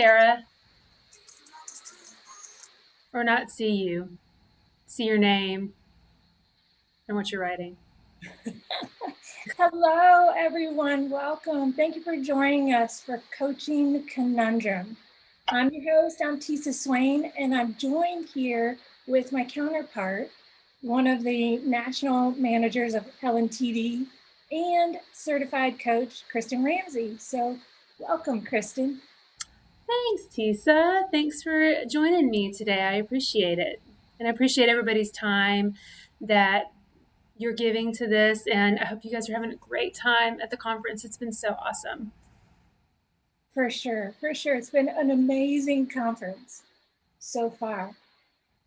Sarah, or not see you, see your name and what you're writing. Hello, everyone. Welcome. Thank you for joining us for Coaching Conundrum. I'm your host, I'm Tisa Swain, and I'm joined here with my counterpart, one of the national managers of LNTD and certified coach, Kristen Ramsey. So welcome, Kristen. Thanks, Tisa. Thanks for joining me today. I appreciate it. And I appreciate everybody's time that you're giving to this. And I hope you guys are having a great time at the conference. It's been so awesome. For sure, for sure. It's been an amazing conference so far.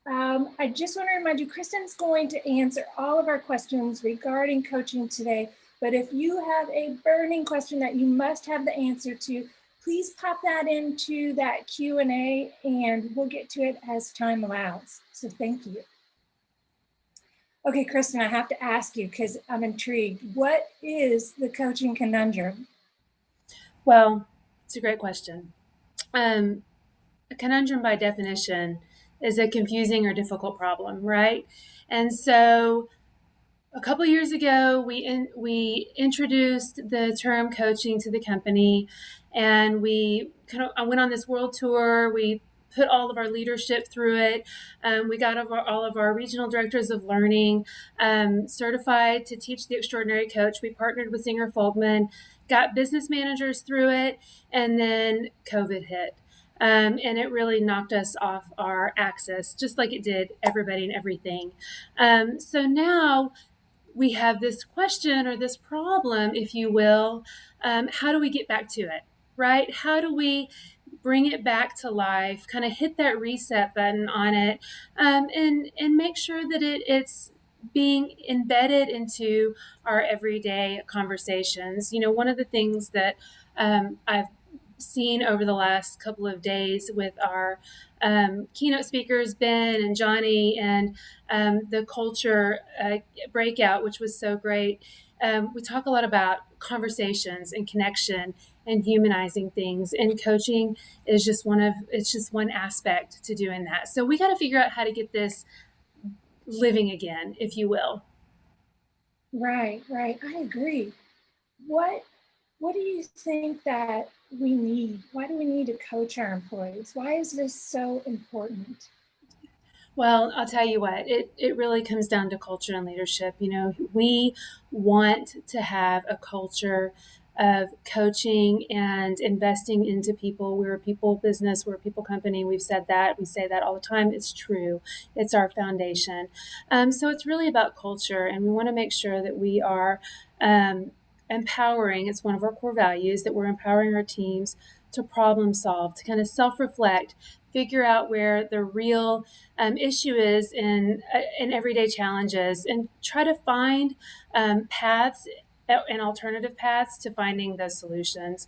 I just want to remind you, Kristen's going to answer all of our questions regarding coaching today. But if you have a burning question that you must have the answer to, please pop that into that Q&A and we'll get to it as time allows. So thank you. Okay, Kristen, I have to ask you because I'm intrigued. What is the coaching conundrum? Well, it's a great question. A conundrum, by definition, is a confusing or difficult problem, right? And so a couple of years ago, we introduced the term coaching to the company, and I went on this world tour. We put all of our leadership through it. We got all of our regional directors of learning certified to teach the extraordinary coach. We partnered with Singer Folkman, got business managers through it, and then COVID hit. And it really knocked us off our axis, just like it did everybody and everything. So now we have this question or this problem, if you will. How do we get back to it, right? How do we bring it back to life, kind of hit that reset button on it, and make sure that it's being embedded into our everyday conversations. One of the things that I've seen over the last couple of days with our keynote speakers, Ben and Johnny, and the culture breakout, which was so great. We talk a lot about conversations and connection and humanizing things, and coaching is just one aspect to doing that. So we got to figure out how to get this living again, if you will. Right. I agree. What do you think that we need? Why do we need to coach our employees? Why is this so important? Well, I'll tell you what, it really comes down to culture and leadership. We want to have a culture of coaching and investing into people. We're a people business, we're a people company. We've said that, we say that all the time. It's true, it's our foundation. So it's really about culture, and we want to make sure that we are empowering. It's one of our core values that we're empowering our teams to problem solve, to kind of self-reflect, figure out where the real issue is in everyday challenges, and try to find paths and alternative paths to finding those solutions.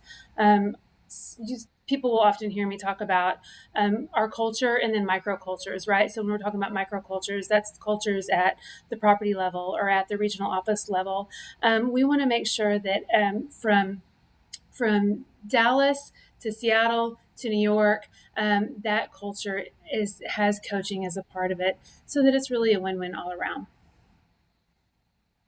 People will often hear me talk about our culture and then microcultures, right? So when we're talking about microcultures, that's cultures at the property level or at the regional office level. We want to make sure that from Dallas to Seattle to New York, that culture has coaching as a part of it, so that it's really a win-win all around.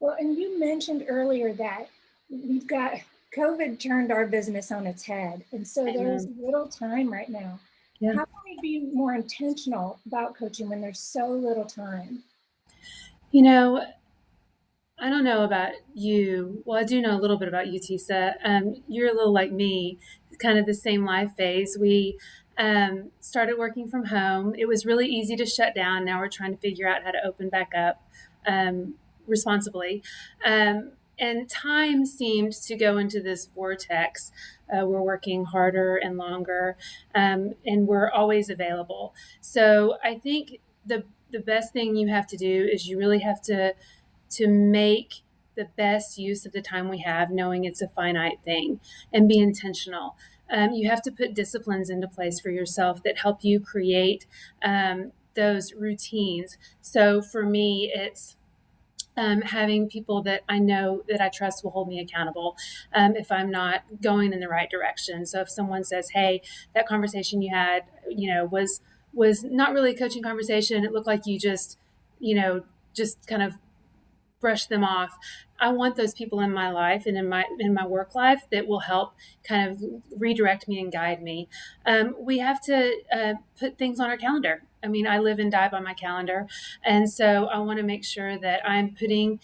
Well, and you mentioned earlier that we've got COVID turned our business on its head, and so there's little time right now. Yeah. How can we be more intentional about coaching when there's so little time? I don't know about you. Well, I do know a little bit about you, Tisa. You're a little like me, kind of the same life phase. We started working from home. It was really easy to shut down. Now we're trying to figure out how to open back up responsibly. And time seemed to go into this vortex. We're working harder and longer, and we're always available. So I think the best thing you have to do is you really have to make the best use of the time we have, knowing it's a finite thing, and be intentional. You have to put disciplines into place for yourself that help you create those routines. So for me, it's having people that I know that I trust will hold me accountable if I'm not going in the right direction. So if someone says, "Hey, that conversation you had, was not really a coaching conversation. It looked like you just kind of brush them off." I want those people in my life and in my work life that will help kind of redirect me and guide me. We have to put things on our calendar. I mean, I live and die by my calendar, and so I want to make sure that I'm putting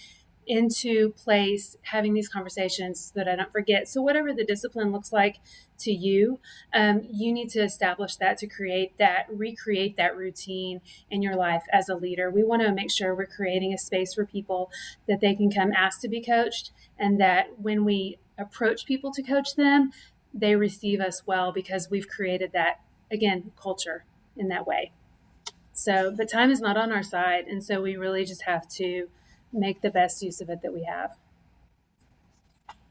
into place having these conversations so that I don't forget. So whatever the discipline looks like to you, you need to establish that to recreate that routine in your life as a leader. We want to make sure we're creating a space for people that they can come ask to be coached, and that when we approach people to coach them, they receive us well because we've created that, again, culture in that way. So, but time is not on our side. And so we really just have to make the best use of it that we have.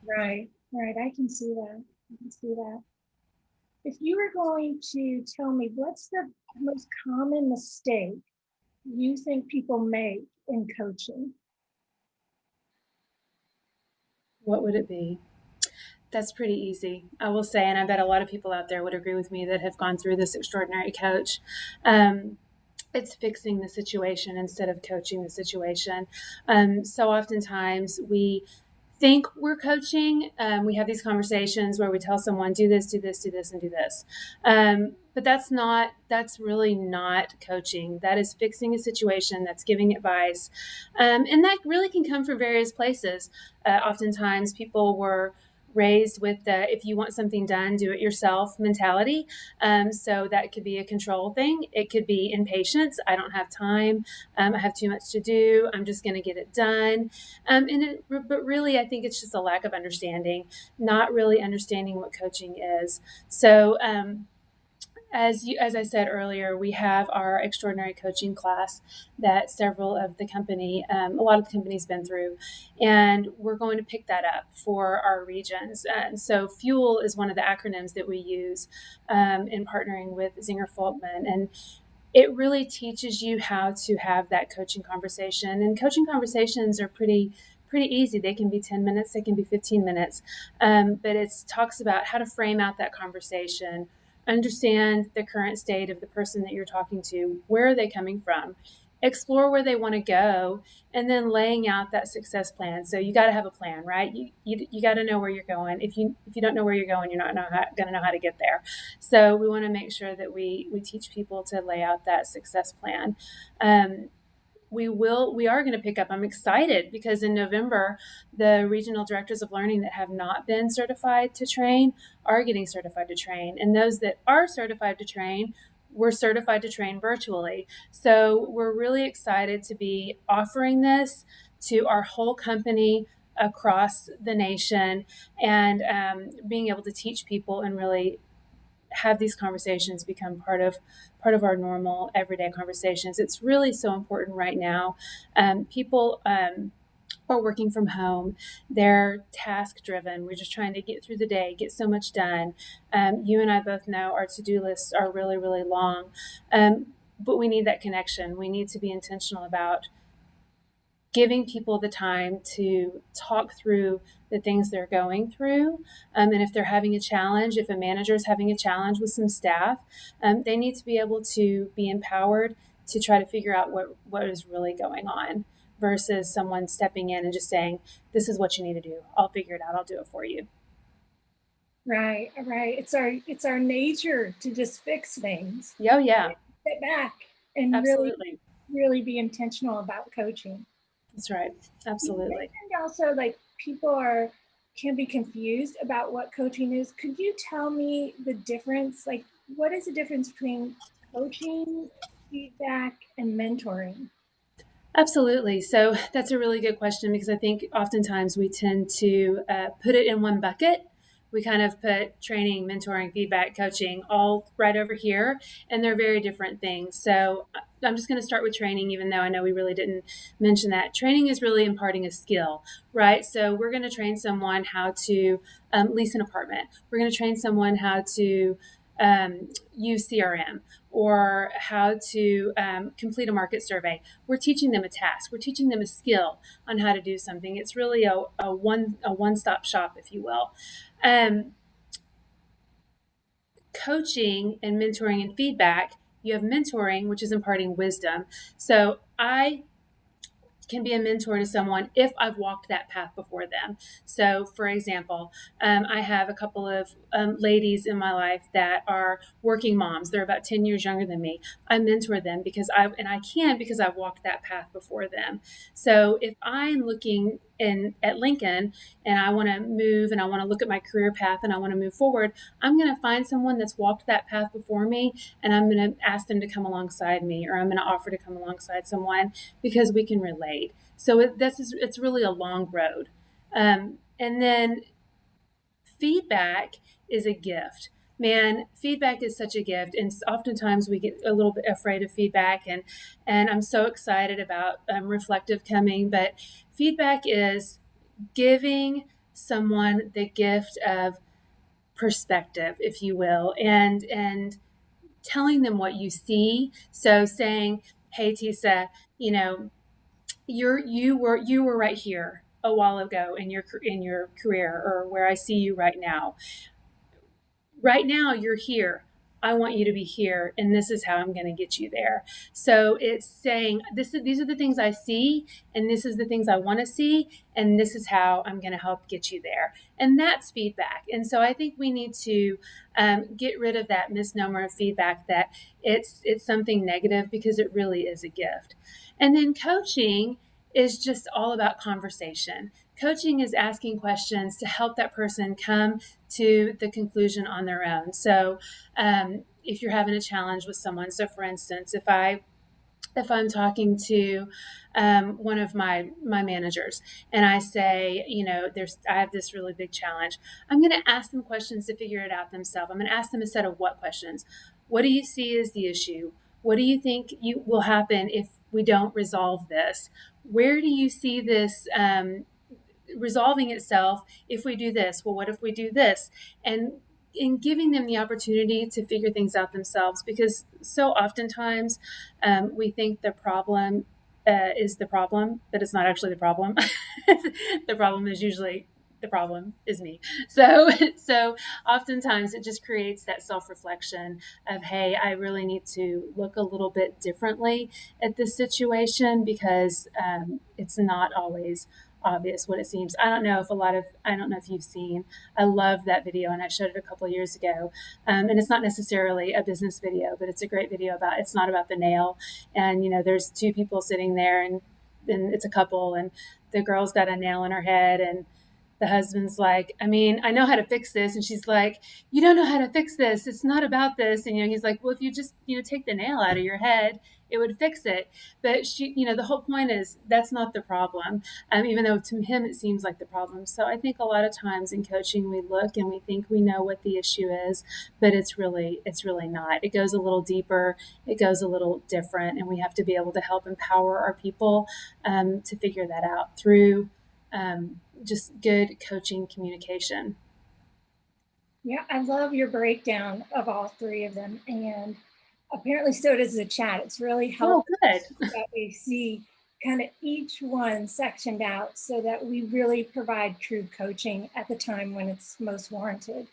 Right, right. I can see that. I can see that. If you were going to tell me what's the most common mistake you think people make in coaching? What would it be? That's pretty easy, I will say. And I bet a lot of people out there would agree with me that have gone through this extraordinary coach. It's fixing the situation instead of coaching the situation. So oftentimes we think we're coaching. We have these conversations where we tell someone, do this, do this, do this, and do this. But that's really not coaching. That is fixing a situation, that's giving advice. And that really can come from various places. Oftentimes people were raised with the if you want something done, do it yourself mentality. So that could be a control thing. It could be impatience. I don't have time. I have too much to do. I'm just going to get it done. But really, I think it's just a lack of understanding, not really understanding what coaching is. So, as I said earlier, we have our extraordinary coaching class that a lot of the company's been through, and we're going to pick that up for our regions. And so FUEL is one of the acronyms that we use in partnering with Zinger Folkman, and it really teaches you how to have that coaching conversation. And coaching conversations are pretty easy. They can be 10 minutes, they can be 15 minutes, but it talks about how to frame out that conversation, understand the current state of the person that you're talking to, where are they coming from, explore where they want to go, and then laying out that success plan. So you got to have a plan, right? You got to know where you're going. If you don't know where you're going, you're not going to know how to get there. So we want to make sure that we teach people to lay out that success plan. We are going to pick up. I'm excited because in November, the regional directors of learning that have not been certified to train are getting certified to train. And those that are certified to train, we're certified to train virtually. So we're really excited to be offering this to our whole company across the nation, and being able to teach people and really have these conversations become part of our normal everyday conversations. It's really so important right now. People are working from home. They're task driven. We're just trying to get through the day, get so much done. You and I both know our to-do lists are really, really long. But we need that connection. We need to be intentional about giving people the time to talk through the things they're going through. And if they're having a challenge, if a manager is having a challenge with some staff, they need to be able to be empowered to try to figure out what is really going on, versus someone stepping in and just saying, this is what you need to do. I'll figure it out. I'll do it for you. Right, right. It's our nature to just fix things. Oh, yeah. Step back and really, Absolutely. really be intentional about coaching. That's right. You Absolutely. mentioned also like people can be confused about what coaching is. Could you tell me the difference? Like, what is the difference between coaching, feedback, and mentoring? Absolutely. So that's a really good question, because I think oftentimes we tend to put it in one bucket. We kind of put training, mentoring, feedback, coaching all right over here, and they're very different things. So I'm just going to start with training, even though I know we really didn't mention that. Training is really imparting a skill, right? So we're going to train someone how to lease an apartment. We're going to train someone how to use CRM or how to complete a market survey. We're teaching them a task. We're teaching them a skill on how to do something. It's really a one-stop shop, if you will. Coaching and mentoring and feedback, you have mentoring, which is imparting wisdom. So I can be a mentor to someone if I've walked that path before them. So, for example, I have a couple of ladies in my life that are working moms. They're about 10 years younger than me. I mentor them because I can because I've walked that path before them. So, if I'm looking at Lincoln and I want to move and I want to look at my career path and I want to move forward, I'm going to find someone that's walked that path before me and I'm going to ask them to come alongside me, or I'm going to offer to come alongside someone because we can relate. So it's really a long road. And then feedback is a gift. Man, feedback is such a gift, and oftentimes we get a little bit afraid of feedback. And I'm so excited about reflective coming, but feedback is giving someone the gift of perspective, if you will, and telling them what you see. So saying, "Hey, Tisa, you know, you were right here a while ago in your career, or where I see you right now. Right now you're here. I want you to be here, and this is how I'm going to get you there." So it's saying these are the things I see, and this is the things I want to see, and this is how I'm going to help get you there. And that's feedback. And so I think we need to get rid of that misnomer of feedback that it's something negative, because it really is a gift. And then coaching is just all about conversation. Coaching is asking questions to help that person come to the conclusion on their own. So, if you're having a challenge with someone, so for instance, if I'm talking to one of my managers and I say, I have this really big challenge, I'm going to ask them questions to figure it out themselves. I'm going to ask them a set of what questions. What do you see as the issue? What do you think will happen if we don't resolve this? Where do you see this resolving itself if we do this? Well, what if we do this? And in giving them the opportunity to figure things out themselves, because so oftentimes we think the problem is the problem, but it's not actually the problem. The problem is usually the problem is me. So oftentimes it just creates that self-reflection of, hey, I really need to look a little bit differently at this situation, because it's not always obvious what it seems. I don't know if you've seen, I love that video, and I showed it a couple of years ago. And it's not necessarily a business video, but it's a great video it's not about the nail. And, there's two people sitting there, and it's a couple, and the girl's got a nail in her head, and the husband's like, I mean, I know how to fix this. And she's like, you don't know how to fix this. It's not about this. And, he's like, well, if you just, take the nail out of your head, it would fix it. But the whole point is that's not the problem. Even though to him it seems like the problem. So I think a lot of times in coaching, we look and we think we know what the issue is, but it's really not. It goes a little deeper. It goes a little different. And we have to be able to help empower our people to figure that out through just good coaching communication. Yeah, I love your breakdown of all three of them. And apparently so does the chat. It's really helpful that we see kind of each one sectioned out so that we really provide true coaching at the time when it's most warranted.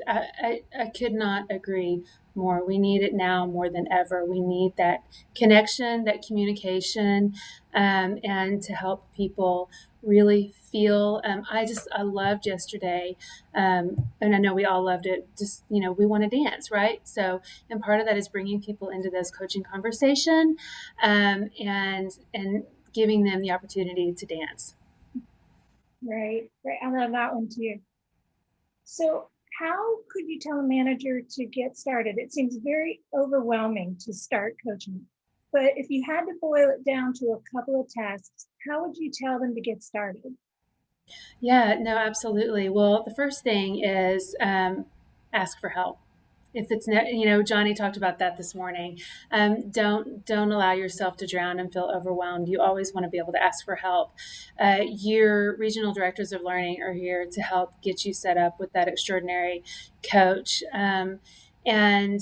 I could not agree more. We need it now more than ever. We need that connection, that communication, and to help people really feel. I loved yesterday, and I know we all loved it. Just we want to dance, right? So, and part of that is bringing people into those coaching conversation, and giving them the opportunity to dance. Right. I love that one too. So how could you tell a manager to get started? It seems very overwhelming to start coaching, but if you had to boil it down to a couple of tasks, how would you tell them to get started? Yeah, no, absolutely. Well, the first thing is ask for help. If it's Johnny talked about that this morning. Don't allow yourself to drown and feel overwhelmed. You always want to be able to ask for help. Your regional directors of learning are here to help get you set up with that extraordinary coach. And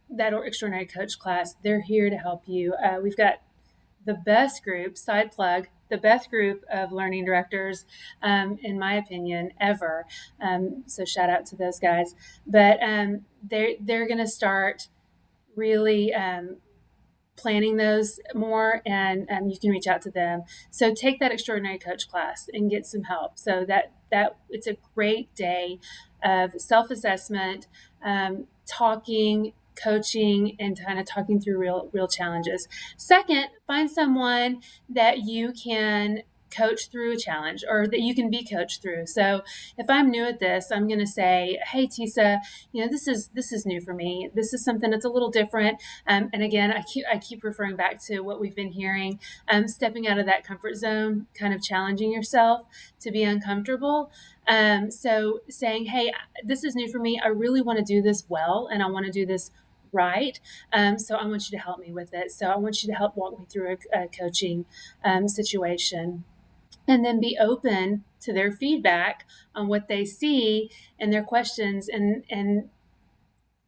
that extraordinary coach class, they're here to help you. We've got the best group, side plug, the best group of learning directors, in my opinion, ever. So shout out to those guys. But they're going to start really planning those more, and you can reach out to them. So take that extraordinary coach class and get some help. So that it's a great day of self-assessment, talking, coaching, and kind of talking through real challenges. Second, find someone that you can coach through a challenge, or that you can be coached through. So if I'm new at this, I'm going to say, hey Tisa, this is new for me. This is something that's a little different. And again, I keep referring back to what we've been hearing, stepping out of that comfort zone, kind of challenging yourself to be uncomfortable. So saying, hey, this is new for me. I really want to do this well, and I want to do this right. So I want you to help me with it. So I want you to help walk me through a coaching situation. And then be open to their feedback on what they see and their questions, and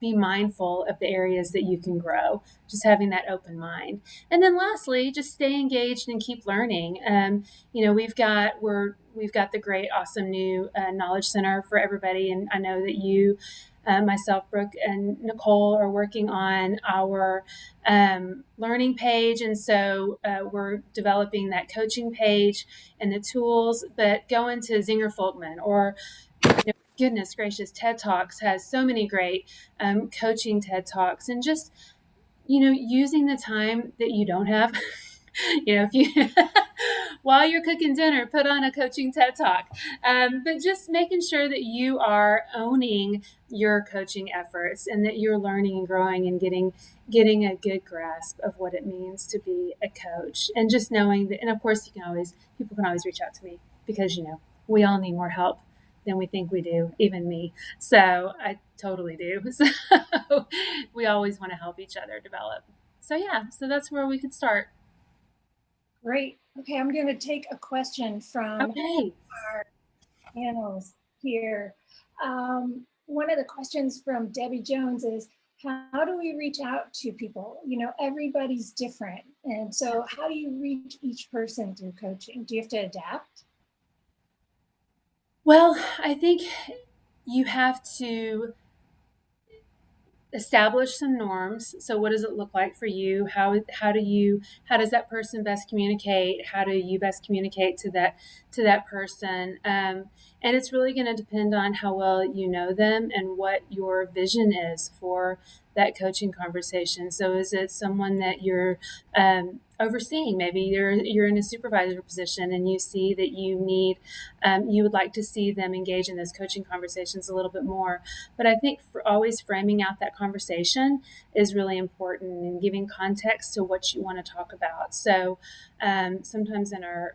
be mindful of the areas that you can grow, just having that open mind. And then lastly, just stay engaged and keep learning. We've got the great, awesome new knowledge center for everybody. And I know that you, myself, Brooke, and Nicole are working on our learning page. And so we're developing that coaching page and the tools. But go into Zinger Folkman, or goodness gracious, TED Talks has so many great coaching TED Talks, and just, using the time that you don't have, if you, while you're cooking dinner, put on a coaching TED Talk. But just making sure that you are owning your coaching efforts, and that you're learning and growing and getting a good grasp of what it means to be a coach, and just knowing that. And of course, people can always reach out to me, because we all need more help than we think we do, even me. So I totally do. So we always want to help each other develop. So yeah, so that's where we could start. Great. Okay, I'm going to take a question from Okay. our panels here. One of the questions from Debbie Jones is, how do we reach out to people? Everybody's different. And so how do you reach each person through coaching? Do you have to adapt? Well, I think you have to establish some norms. So what does it look like for you? How does that person best communicate? How do you best communicate to that person? And it's really going to depend on how well you know them, and what your vision is for that coaching conversation. So is it someone that you're overseeing? Maybe you're in a supervisor position, and you see that you would like to see them engage in those coaching conversations a little bit more. But I think for always framing out that conversation is really important, and giving context to what you want to talk about. So sometimes in our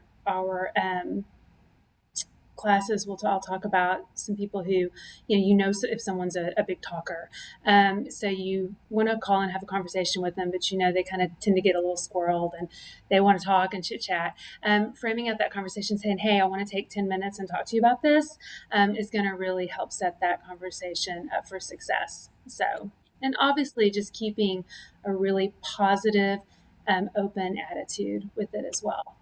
classes, I'll talk about some people who, if someone's a big talker, so you want to call and have a conversation with them, but they kind of tend to get a little squirreled, and they want to talk and chit chat. Framing out that conversation, saying, hey, I want to take 10 minutes and talk to you about this, is going to really help set that conversation up for success. So, and obviously just keeping a really positive, open attitude with it as well.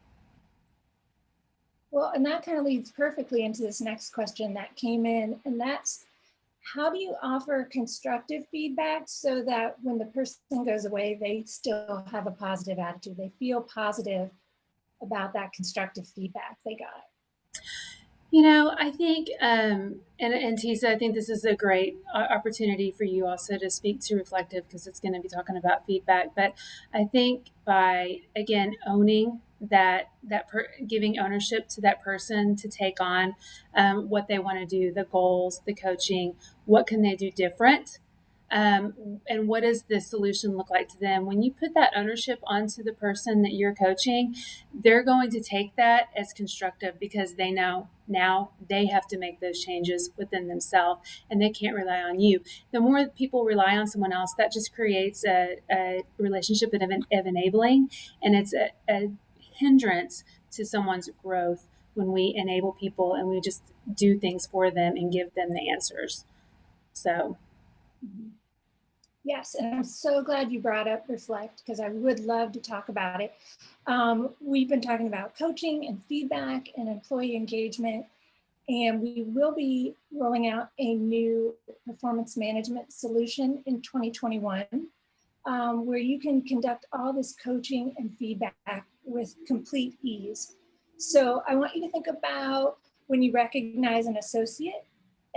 Well, and that kind of leads perfectly into this next question that came in, and that's, how do you offer constructive feedback so that when the person goes away, they still have a positive attitude? They feel positive about that constructive feedback they got. I think, and Tisa, I think this is a great opportunity for you also to speak to Reflective, because it's going to be talking about feedback. But I think by, again, owning giving ownership to that person to take on what they want to do, the goals, the coaching, what can they do different, and what does the solution look like to them? When you put that ownership onto the person that you're coaching, they're going to take that as constructive, because they know now they have to make those changes within themselves, and they can't rely on you. The more people rely on someone else, that just creates a relationship of enabling, and it's a hindrance to someone's growth when we enable people and we just do things for them and give them the answers. So. Yes, and I'm so glad you brought up Reflect because I would love to talk about it. We've been talking about coaching and feedback and employee engagement, and we will be rolling out a new performance management solution in 2021, where you can conduct all this coaching and feedback with complete ease. So I want you to think about when you recognize an associate,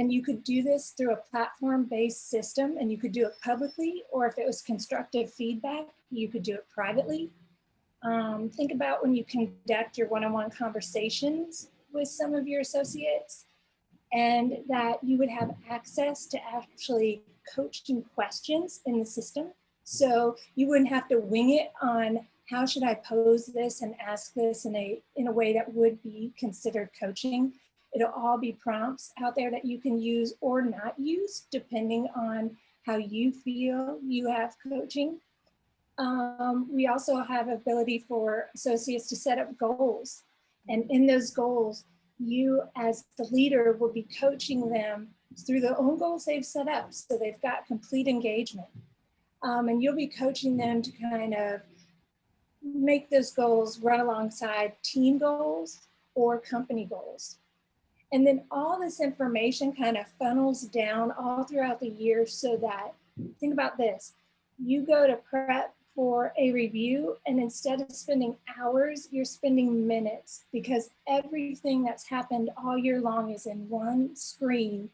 and you could do this through a platform-based system, and you could do it publicly, or if it was constructive feedback, you could do it privately. Think about when you conduct your one-on-one conversations with some of your associates, and that you would have access to actually coaching questions in the system. So you wouldn't have to wing it on how should I pose this and ask this in a way that would be considered coaching. It'll all be prompts out there that you can use or not use, depending on how you feel you have coaching. We also have ability for associates to set up goals. And in those goals, you as the leader will be coaching them through the own goals they've set up. So they've got complete engagement. And you'll be coaching them to kind of make those goals run alongside team goals or company goals. And then all this information kind of funnels down all throughout the year so that, think about this, you go to prep for a review, and instead of spending hours, you're spending minutes, because everything that's happened all year long is in one screen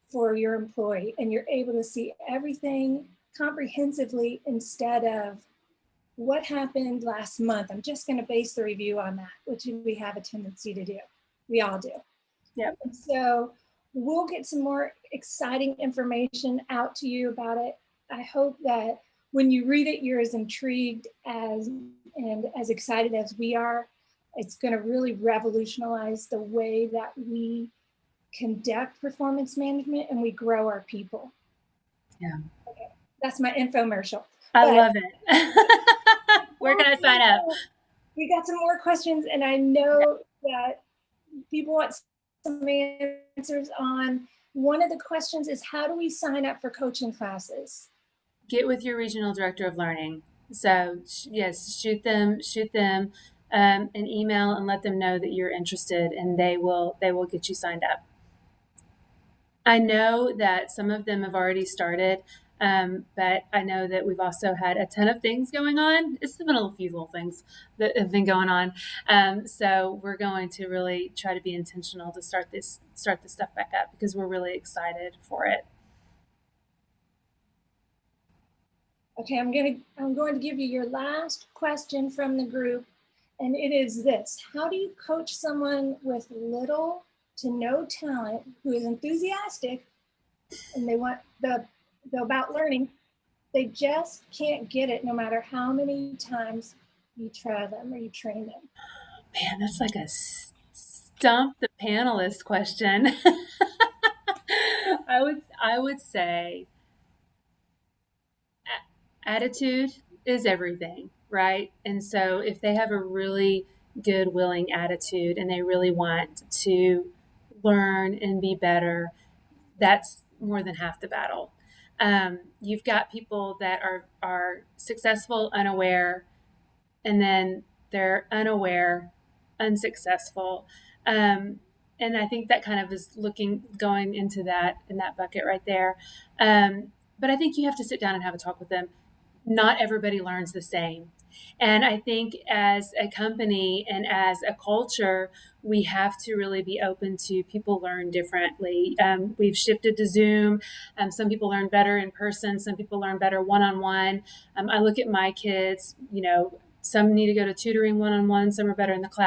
for your employee, and you're able to see everything comprehensively instead of what happened last month. I'm just going to base the review on that, which we have a tendency to do. We all do. Yep. And so we'll get some more exciting information out to you about it. I hope that when you read it, you're as intrigued and as excited as we are. It's going to really revolutionize the way that we conduct performance management and we grow our people. Yeah. Okay. That's my infomercial. I love it. Where can I sign up? We got some more questions, and I know that people want some answers on. One of the questions is, how do we sign up for coaching classes? Get with your regional director of learning. So yes, shoot them an email and let them know that you're interested, and they will get you signed up. I know that some of them have already started, but I know that we've also had a ton of things going on. It's been a few little things that have been going on. So we're going to really try to be intentional to start this stuff back up, because we're really excited for it. Okay, I'm going to give you your last question from the group, and it is this: how do you coach someone with little to no talent who is enthusiastic and they want the about learning? They just can't get it no matter how many times you try them or you train them. Man, that's like a stump the panelist question. I would say attitude is everything, right? And so if they have a really good, willing attitude and they really want to learn and be better, that's more than half the battle. You've got people that are successful, unaware, and then they're unaware, unsuccessful. And I think that kind of is going into that, in that bucket right there. But I think you have to sit down and have a talk with them. Not everybody learns the same. And I think as a company and as a culture, we have to really be open to people learn differently. We've shifted to Zoom. Some people learn better in person. Some people learn better one-on-one. I look at my kids, some need to go to tutoring one-on-one. Some are better in the class.